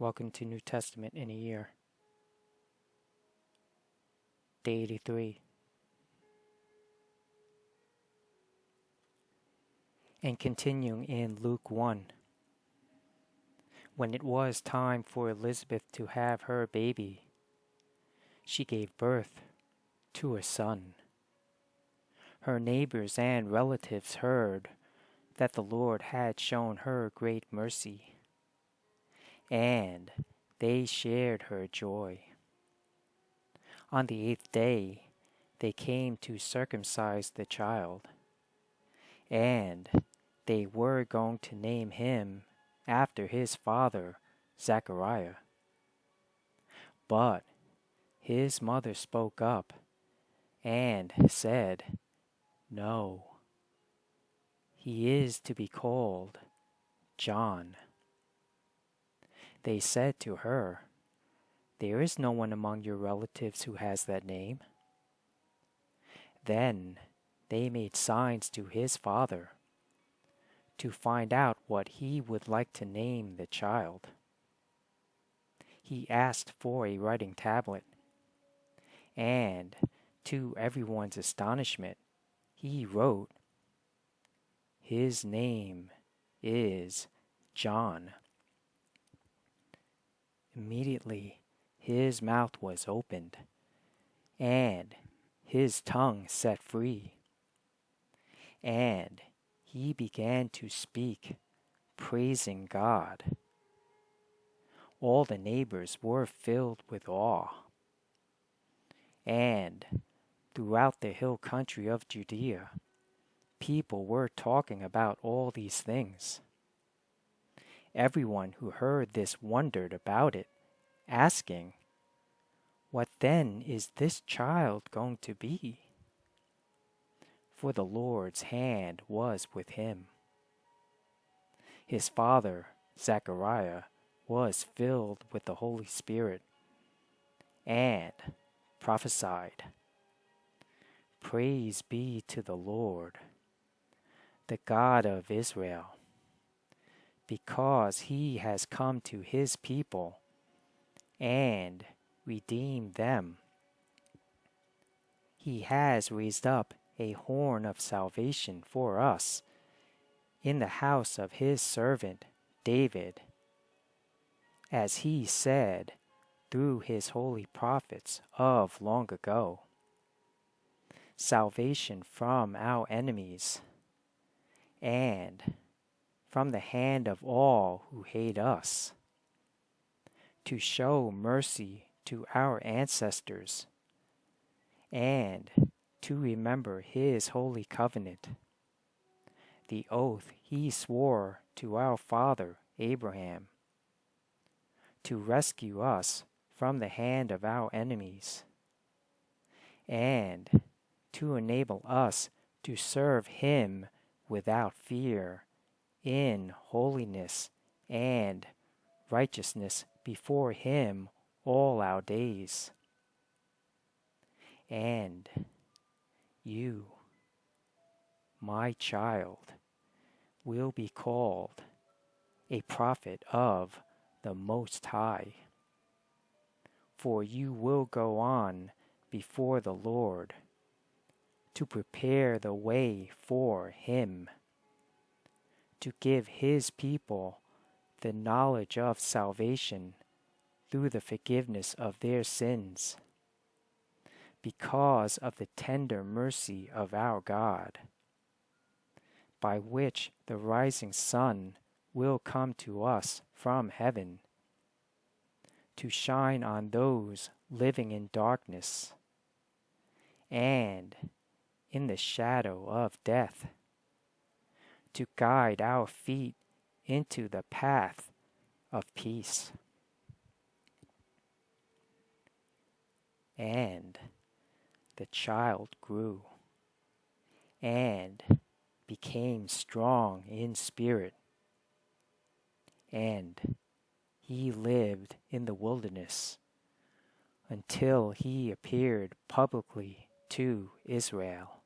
Welcome to New Testament in a Year. Day 83. And continuing in Luke 1. When it was time for Elizabeth to have her baby, she gave birth to a son. Her neighbors and relatives heard that the Lord had shown her great mercy, and they shared her joy. On the 8th day, they came to circumcise the child, and they were going to name him after his father, Zechariah. But his mother spoke up and said, "No, he is to be called John." They said to her, "There is no one among your relatives who has that name." Then they made signs to his father to find out what he would like to name the child. He asked for a writing tablet, and to everyone's astonishment, he wrote, "His name is John." Immediately his mouth was opened, and his tongue set free, and he began to speak, praising God. All the neighbors were filled with awe, and throughout the hill country of Judea, people were talking about all these things. Everyone who heard this wondered about it, asking, "What then is this child going to be?" For the Lord's hand was with him. His father, Zechariah, was filled with the Holy Spirit and prophesied, "Praise be to the Lord, the God of Israel, because he has come to his people and redeemed them. He has raised up a horn of salvation for us in the house of his servant David, as he said through his holy prophets of long ago, salvation from our enemies and from the hand of all who hate us, to show mercy to our ancestors and to remember his holy covenant, the oath he swore to our father Abraham, to rescue us from the hand of our enemies, and to enable us to serve him without fear, in holiness and righteousness before him all our days. And you, my child, will be called a prophet of the Most High, for you will go on before the Lord to prepare the way for him, to give his people the knowledge of salvation through the forgiveness of their sins, because of the tender mercy of our God, by which the rising sun will come to us from heaven, to shine on those living in darkness and in the shadow of death, to guide our feet into the path of peace." And the child grew and became strong in spirit, and he lived in the wilderness until he appeared publicly to Israel.